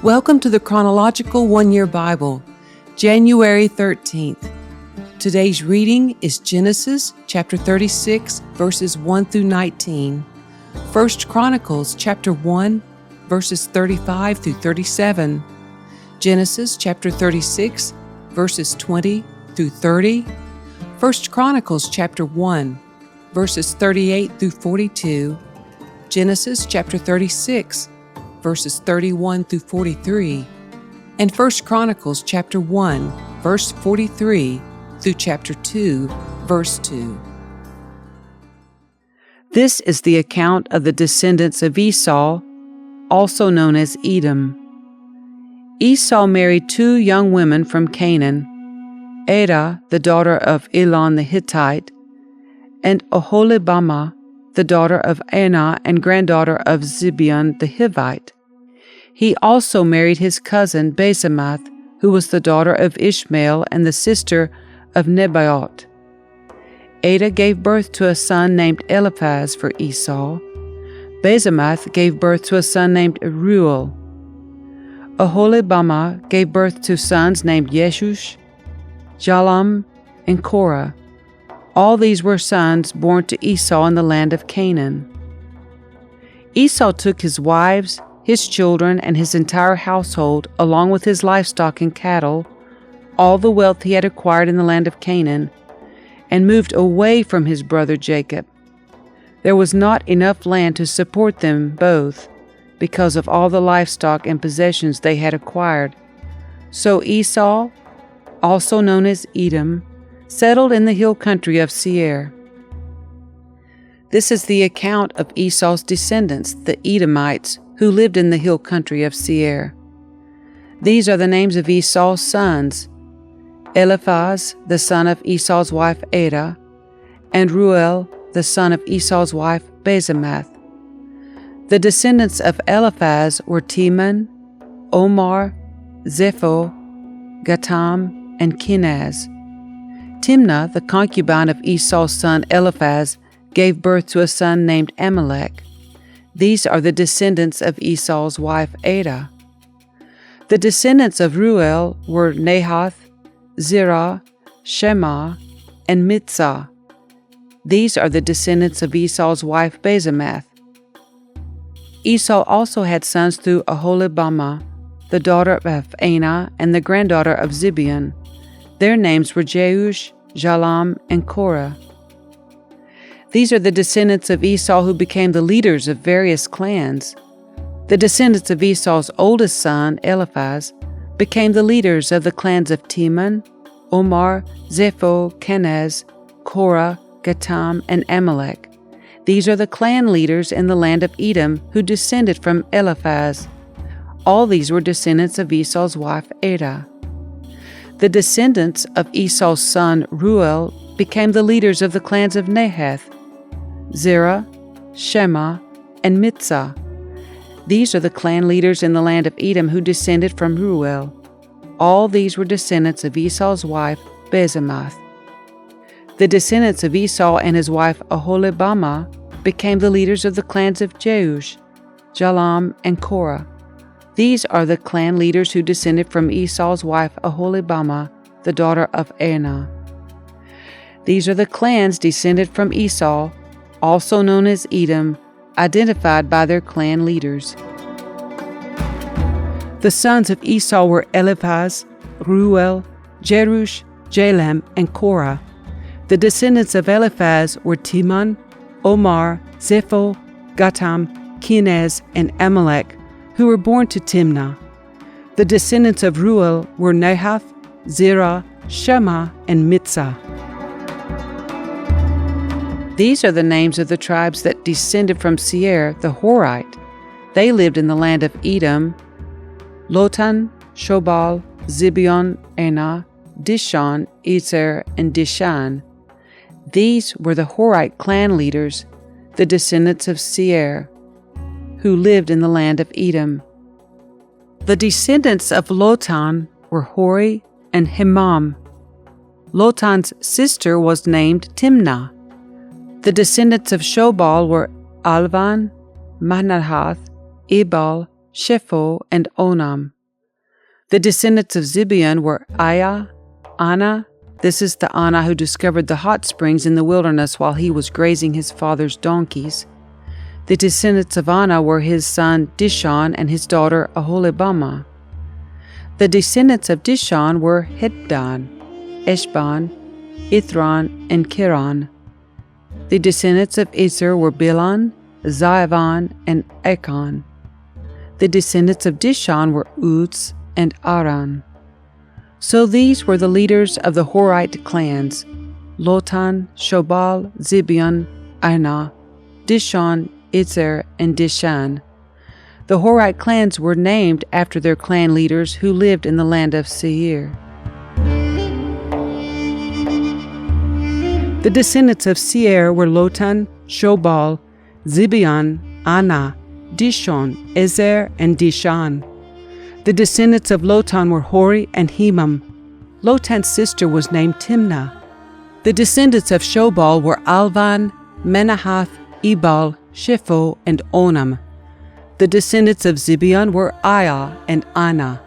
Welcome to the Chronological One-Year Bible, January 13th. Today's reading is Genesis chapter 36, verses 1 through 19, 1 Chronicles chapter 1, verses 35 through 37, Genesis chapter 36, verses 20 through 30, 1 Chronicles chapter 1, verses 38 through 42, Genesis chapter 36, verses 31 through 43, and 1 Chronicles chapter 1, verse 43 through chapter 2, verse 2. This is the account of the descendants of Esau, also known as Edom. Esau married two young women from Canaan, Adah, the daughter of Elon the Hittite, and Oholibamah, the daughter of Anah and granddaughter of Zibeon the Hivite. He also married his cousin Basemath, who was the daughter of Ishmael and the sister of Nebaioth. Adah gave birth to a son named Eliphaz for Esau. Basemath gave birth to a son named Reuel. Oholibamah gave birth to sons named Yeshush, Jalam, and Korah. All these were sons born to Esau in the land of Canaan. Esau took his wives, his children, and his entire household, along with his livestock and cattle, all the wealth he had acquired in the land of Canaan, and moved away from his brother Jacob. There was not enough land to support them both, because of all the livestock and possessions they had acquired. So Esau, also known as Edom, settled in the hill country of Seir. This is the account of Esau's descendants, the Edomites, who lived in the hill country of Seir. These are the names of Esau's sons: Eliphaz, the son of Esau's wife Adah, and Reuel, the son of Esau's wife Basemath. The descendants of Eliphaz were Teman, Omar, Zepho, Gatam, and Kenaz. Timnah, the concubine of Esau's son Eliphaz, gave birth to a son named Amalek. These are the descendants of Esau's wife Adah. The descendants of Reuel were Nahath, Zerah, Shema, and Mitzah. These are the descendants of Esau's wife Basemath. Esau also had sons through Oholibamah, the daughter of Anah and the granddaughter of Zibeon. Their names were Jeush, Jalam, and Korah. These are the descendants of Esau who became the leaders of various clans. The descendants of Esau's oldest son, Eliphaz, became the leaders of the clans of Teman, Omar, Zepho, Kenaz, Korah, Gatam, and Amalek. These are the clan leaders in the land of Edom who descended from Eliphaz. All these were descendants of Esau's wife Adah. The descendants of Esau's son Reuel became the leaders of the clans of Nahath, Zerah, Shema, and Mitzah. These are the clan leaders in the land of Edom who descended from Reuel. All these were descendants of Esau's wife Basemath. The descendants of Esau and his wife Oholibamah became the leaders of the clans of Jeush, Jalam, and Korah. These are the clan leaders who descended from Esau's wife Oholibamah, the daughter of Anah. These are the clans descended from Esau, also known as Edom, identified by their clan leaders. The sons of Esau were Eliphaz, Reuel, Jerush, Jalam, and Korah. The descendants of Eliphaz were Teman, Omar, Zepho, Gatam, Kenaz, and Amalek, who were born to Timnah. The descendants of Reuel were Nahath, Zerah, Shema, and Mitzah. These are the names of the tribes that descended from Seir the Horite. They lived in the land of Edom: Lotan, Shobal, Zibeon, Anah, Dishon, Ezer, and Dishan. These were the Horite clan leaders, the descendants of Seir, who lived in the land of Edom. The descendants of Lotan were Hori and Hemam. Lotan's sister was named Timnah. The descendants of Shobal were Alvan, Manahath, Ebal, Shepho, and Onam. The descendants of Zibeon were Aiah, Anah. This is the Anah who discovered the hot springs in the wilderness while he was grazing his father's donkeys. The descendants of Anah were his son Dishon and his daughter Aholibamah. The descendants of Dishon were Hiddan, Eshban, Ithran, and Kiran. The descendants of Ezer were Bilhan, Zaavan, and Achan. The descendants of Dishon were Uz and Aran. So these were the leaders of the Horite clans: Lotan, Shobal, Zibeon, Anah, Dishon, Ezer, and Dishan. The Horite clans were named after their clan leaders who lived in the land of Seir. The descendants of Seir were Lotan, Shobal, Zibeon, Anah, Dishon, Ezer, and Dishan. The descendants of Lotan were Hori and Hemam. Lotan's sister was named Timnah. The descendants of Shobal were Alvan, Menahath, Ebal, Shepho, and Onam. The descendants of Zibeon were Aiah and Anah.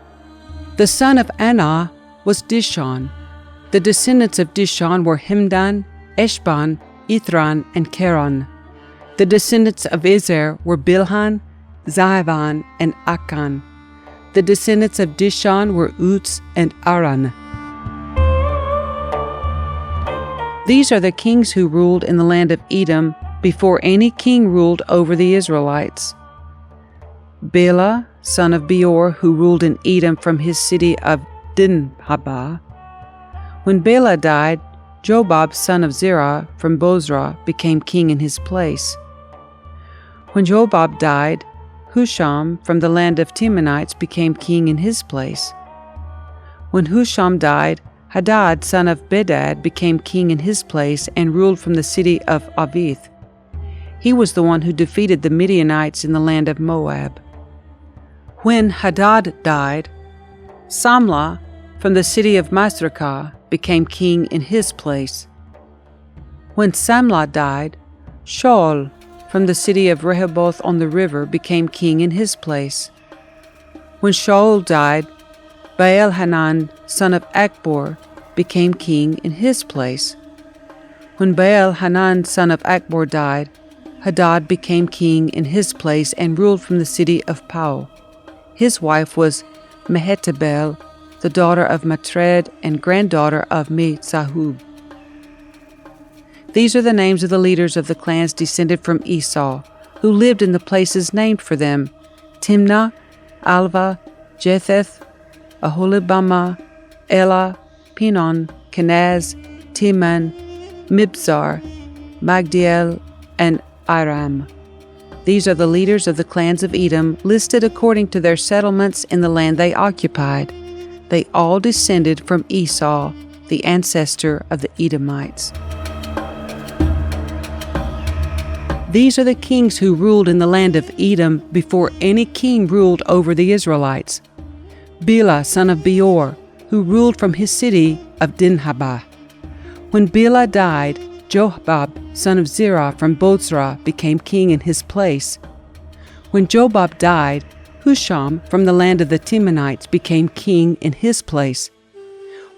The son of Anah was Dishon. The descendants of Dishon were Himdan, Eshban, Ithran, and Keran. The descendants of Ezer were Bilhan, Zaavan, and Achan. The descendants of Dishon were Uz and Aran. These are the kings who ruled in the land of Edom before any king ruled over the Israelites. Bela, son of Beor, who ruled in Edom from his city of Dinhabah. When Bela died, Jobab, son of Zerah, from Bozrah, became king in his place. When Jobab died, Husham, from the land of Temanites, became king in his place. When Husham died, Hadad, son of Bedad, became king in his place and ruled from the city of Avith. He was the one who defeated the Midianites in the land of Moab. When Hadad died, Samlah, from the city of Masrekah, became king in his place. When Samlah died, Shaul, from the city of Rehoboth on the river, became king in his place. When Shaul died, Baal-Hanan, son of Akbor, became king in his place. When Baal-Hanan, son of Akbor, died, Hadad became king in his place and ruled from the city of Pau. His wife was Mehetabel, the daughter of Matred and granddaughter of Me-Zahub. These are the names of the leaders of the clans descended from Esau, who lived in the places named for them: Timnah, Alva, Jetheth, Aholibamah, Elah, Pinon, Kenaz, Teman, Mibzar, Magdiel, and Iram. These are the leaders of the clans of Edom, listed according to their settlements in the land they occupied. They all descended from Esau, the ancestor of the Edomites. These are the kings who ruled in the land of Edom before any king ruled over the Israelites. Bela, son of Beor, who ruled from his city of Dinhabah. When Bela died, Jobab, son of Zerah from Bozrah, became king in his place. When Jobab died, Husham from the land of the Temanites became king in his place.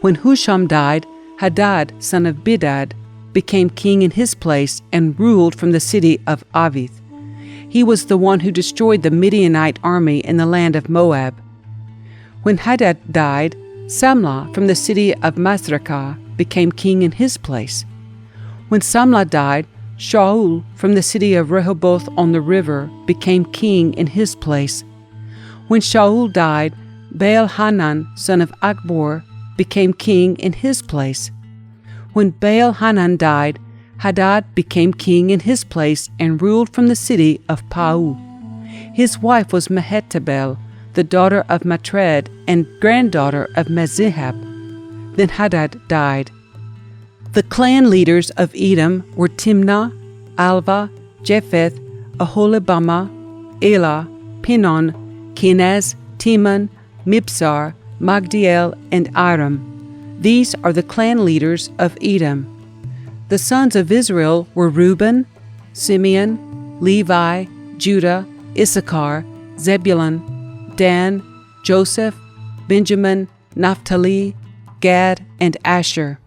When Husham died, Hadad, son of Bedad, became king in his place and ruled from the city of Avith. He was the one who destroyed the Midianite army in the land of Moab. When Hadad died, Samlah from the city of Masrekah became king in his place. When Samlah died, Shaul from the city of Rehoboth on the river became king in his place. When Shaul died, Baal-Hanan, son of Akbor, became king in his place. When Baal-Hanan died, Hadad became king in his place and ruled from the city of Pau. His wife was Mehetabel, the daughter of Matred and granddaughter of Mezahab. Then Hadad died. The clan leaders of Edom were Timnah, Alva, Jepheth, Aholibamah, Elah, Pinon, Kenaz, Teman, Mibzar, Magdiel, and Iram. These are the clan leaders of Edom. The sons of Israel were Reuben, Simeon, Levi, Judah, Issachar, Zebulun, Dan, Joseph, Benjamin, Naphtali, Gad, and Asher.